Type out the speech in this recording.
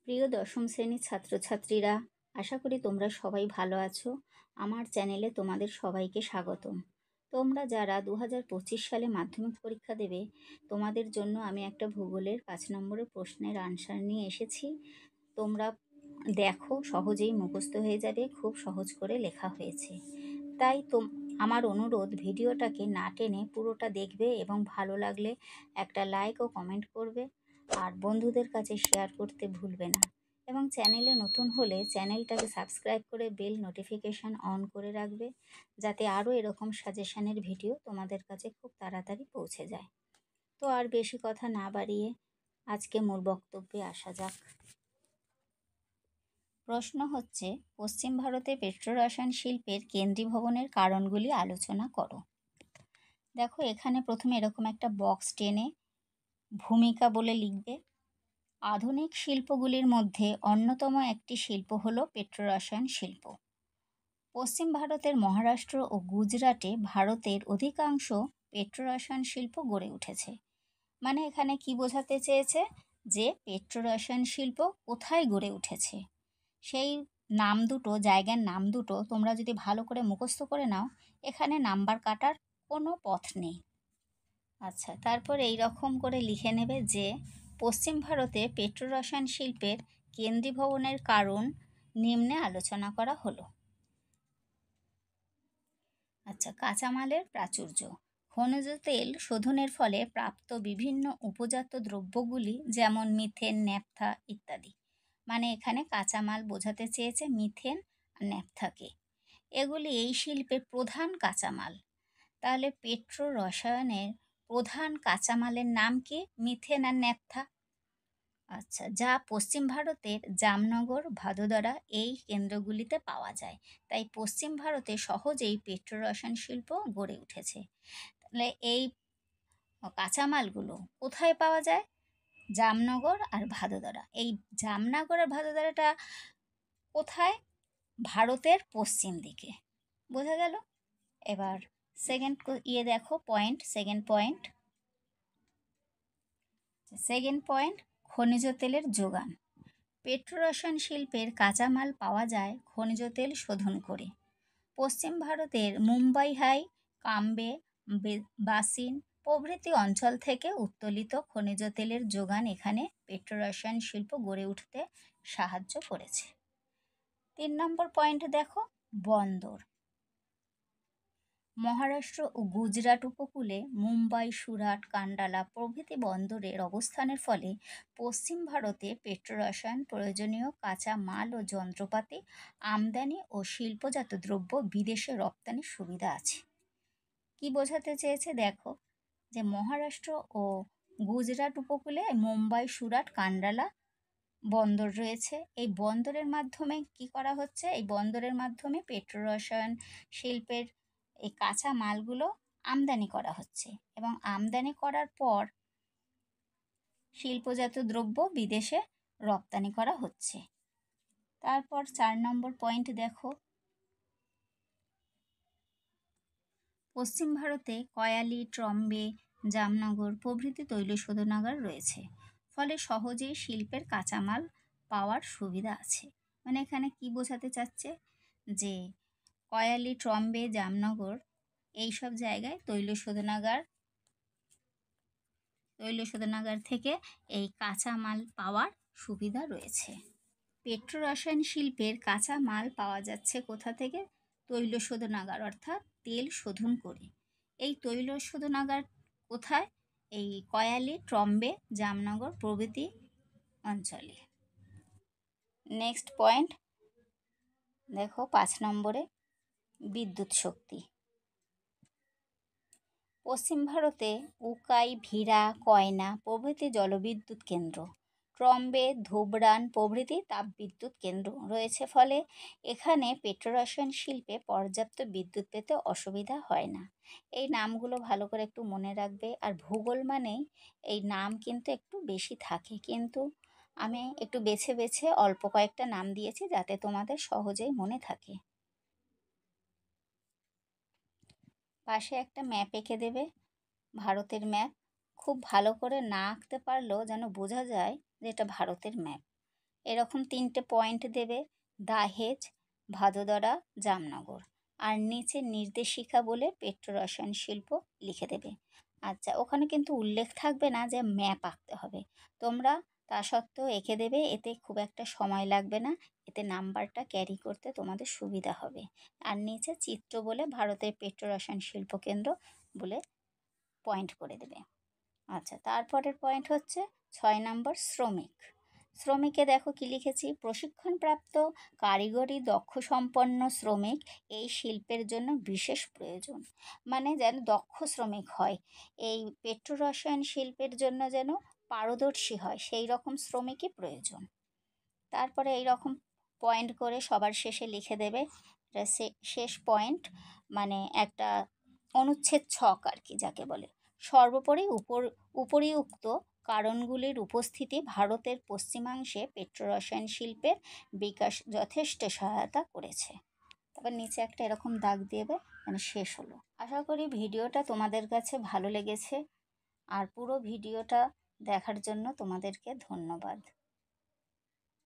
প্রিয় দশম শ্রেণীর ছাত্রছাত্রীরা, আশা করি তোমরা সবাই ভালো আছো। আমার চ্যানেলে তোমাদের সবাইকে স্বাগতম। তোমরা যারা 2025 সালে মাধ্যমিক পরীক্ষা দেবে, তোমাদের জন্য আমি একটা ভূগোলের 5 নম্বরের প্রশ্নের আনসার নিয়ে এসেছি। তোমরা দেখো, সহজেই মুখস্থ হয়ে যাবে, খুব সহজ করে লেখা হয়েছে। তাই আমার অনুরোধ, ভিডিওটাকে না টেনে পুরোটা দেখবে এবং ভালো লাগলে একটা লাইক ও কমেন্ট করবে, আর বন্ধুদের কাছে শেয়ার করতে ভুলবে না। এবং চ্যানেলে নতুন হলে চ্যানেলটাকে সাবস্ক্রাইব করে বেল নোটিফিকেশান অন করে রাখবে, যাতে আরও এরকম সাজেশানের ভিডিও তোমাদের কাছে খুব তাড়াতাড়ি পৌঁছে যায়। তো আর বেশি কথা না বাড়িয়ে আজকে মূল বক্তব্যে আসা যাক। প্রশ্ন হচ্ছে, পশ্চিম ভারতে পেট্রোরসায়ন শিল্পের কেন্দ্রীভবনের কারণগুলি আলোচনা করো। দেখো, এখানে প্রথমে এরকম একটা বক্স টেনে ভূমিকা বলে লিখবে। আধুনিক শিল্পগুলির মধ্যে অন্যতম একটি শিল্প হলো পেট্রোরসায়ন শিল্প। পশ্চিম ভারতের মহারাষ্ট্র ও গুজরাটে ভারতের অধিকাংশ পেট্রোরসায়ন শিল্প গড়ে উঠেছে। মানে এখানে কি বোঝাতে চেয়েছে, যে পেট্রোরসায়ন শিল্প কোথায় গড়ে উঠেছে, সেই নাম দুটো, জায়গার নাম দুটো তোমরা যদি ভালো করে মুখস্থ করে নাও, এখানে নাম্বার কাটার কোনো পথ নেই। আচ্ছা, তারপর এই রকম করে লিখে নেবে যে পশ্চিম ভারতে পেট্রোরসায়ন শিল্পের কেন্দ্রীভবনের কারণ নিম্নে আলোচনা করা হলো। আচ্ছা, কাঁচামালের প্রাচুর্য। খনিজ তেল শোধনের ফলে প্রাপ্ত বিভিন্ন উপজাত দ্রব্যগুলি, যেমন মিথেন, ন্যাপথা ইত্যাদি। মানে এখানে কাঁচামাল বোঝাতে চেয়েছে মিথেন আর ন্যাপথাকে। এগুলি এই শিল্পের প্রধান কাঁচামাল। তাহলে পেট্রোরসায়নের প্রধান কাঁচামালের নাম কি? মিথেন আর ন্যাপথা। আচ্ছা, যা পশ্চিম ভারতের জামনগর, ভাদোদরা এই কেন্দ্রগুলিতে পাওয়া যায়। তাই পশ্চিম ভারতে সহজেই পেট্রোরসায়ন শিল্প গড়ে উঠেছে। তাহলে এই কাঁচামালগুলো কোথায় পাওয়া যায়? জামনগর আর ভাদোদরা। এই জামনগর আর ভাদোদরাটা কোথায়? ভারতের পশ্চিম দিকে। বোঝা গেল? এবার দেখো সেকেন্ড পয়েন্ট, খনিজ তেলের যোগান। পেট্রোরসায়ন শিল্পের কাঁচামাল পাওয়া যায় খনিজ তেল শোধন করে। পশ্চিম ভারতের মুম্বাই হাই, কাম্বে, বাসিন প্রভৃতি অঞ্চল থেকে উত্তোলিত খনিজ তেলের যোগান এখানে পেট্রোরসায়ন শিল্প গড়ে উঠতে সাহায্য করেছে। 3 নম্বর পয়েন্ট দেখো, বন্দর। মহারাষ্ট্র ও গুজরাট উপকূলে মুম্বাই, সুরাট, কান্ডালা প্রভৃতি বন্দরের অবস্থানের ফলে পশ্চিম ভারতে পেট্রোরসায়ন প্রয়োজনীয় কাঁচা মাল ও যন্ত্রপাতি আমদানি ও শিল্পজাত দ্রব্য বিদেশে রপ্তানির সুবিধা আছে। কি বোঝাতে চেয়েছে দেখো, যে মহারাষ্ট্র ও গুজরাট উপকূলে মুম্বাই, সুরাট, কান্ডালা বন্দর রয়েছে। এই বন্দরের মাধ্যমে কি করা হচ্ছে? এই বন্দরের মাধ্যমে পেট্রোরসায়ন শিল্পের এই কাঁচা মালগুলো আমদানি করা হচ্ছে, এবং আমদানি করার পর শিল্পজাত দ্রব্য বিদেশে রপ্তানি করা হচ্ছে। তারপর 4 নম্বর পয়েন্ট দেখো, পশ্চিম ভারতে কয়ালি, ট্রম্বে, জামনগর প্রভৃতি তৈল শোধনাগার রয়েছে। ফলে সহজেই শিল্পের কাঁচামাল পাওয়ার সুবিধা আছে। মানে এখানে কি বোঝাতে চাচ্ছে, যে কয়ালি, ট্রম্বে, জামনগর এইসব জায়গায় তৈল শোধনাগার থেকে এই কাঁচামাল পাওয়ার সুবিধা রয়েছে। পেট্রোরসায়ন শিল্পের কাঁচা মাল পাওয়া যাচ্ছে কোথা থেকে? তৈল শোধনাগার, অর্থাৎ তেল শোধন করে। এই তৈল শোধনাগার কোথায়? এই কয়ালি, ট্রম্বে, জামনগর প্রভৃতি অঞ্চলে। নেক্সট পয়েন্ট দেখো 5 নম্বরে, বিদ্যুৎ শক্তি। পশ্চিম ভারতে উকাই, ভিরা, কয়না প্রভৃতি জলবিদ্যুৎ কেন্দ্র, ট্রম্বে, ধুবড়ান প্রভৃতি তাপবিদ্যুৎ কেন্দ্র রয়েছে। ফলে এখানে পেট্রোরসায়ন শিল্পে পর্যাপ্ত বিদ্যুৎ পেতে অসুবিধা হয় না। এই নামগুলো ভালো করে একটু মনে রাখবে। আর ভূগোল মানেই এই নাম কিন্তু একটু বেশি থাকে, কিন্তু আমি একটু বেছে বেছে অল্প কয়েকটা নাম দিয়েছি যাতে তোমাদের সহজেই মনে থাকে। পাশে একটা ম্যাপ এঁকে দেবে, ভারতের ম্যাপ। খুব ভালো করে না আঁকতে পারলেও যেন বোঝা যায় যে এটা ভারতের ম্যাপ। এরকম 3টে পয়েন্ট দেবে, দাহেজ, ভাদোদরা, জামনগর। আর নিচে নির্দেশিকা বলে পেট্রোরসায়ন শিল্প লিখে দেবে। আচ্ছা, ওখানে কিন্তু উল্লেখ থাকবে না যে ম্যাপ আঁকতে হবে। তোমরা তা সত্ত্বেও এঁকে দেবে, এতে খুব একটা সময় লাগবে না, এতে নাম্বারটা ক্যারি করতে তোমাদের সুবিধা হবে। আর নিচে চিত্র বলে ভারতের পেট্রোরসায়ন শিল্প কেন্দ্র বলে পয়েন্ট করে দেবে। আচ্ছা, তারপরের পয়েন্ট হচ্ছে 6 নম্বর শ্রমিক। শ্রমিকে দেখো কি লিখেছি, প্রশিক্ষণপ্রাপ্ত কারিগরি দক্ষসম্পন্ন শ্রমিক এই শিল্পের জন্য বিশেষ প্রয়োজন। মানে যেন দক্ষ শ্রমিক হয়, এই পেট্রোরসায়ন শিল্পের জন্য যেন পারদর্শী হয়, সেই রকম শ্রমিকই প্রয়োজন। তারপরে এই রকম পয়েন্ট করে সবার শেষে লিখে দেবে। এটা শেষ পয়েন্ট, মানে একটা অনুচ্ছেদ ছক আর কি যাকে বলে। সর্বোপরি উপরিউক্ত কারণগুলির উপস্থিতি ভারতের পশ্চিমাংশে পেট্রোরসায়ন শিল্পের বিকাশ যথেষ্ট সহায়তা করেছে। তারপর নিচে একটা এরকম দাগ দেবে, মানে শেষ হলো। আশা করি ভিডিওটা তোমাদের কাছে ভালো লেগেছে, আর পুরো ভিডিওটা দেখার জন্য তোমাদেরকে ধন্যবাদ।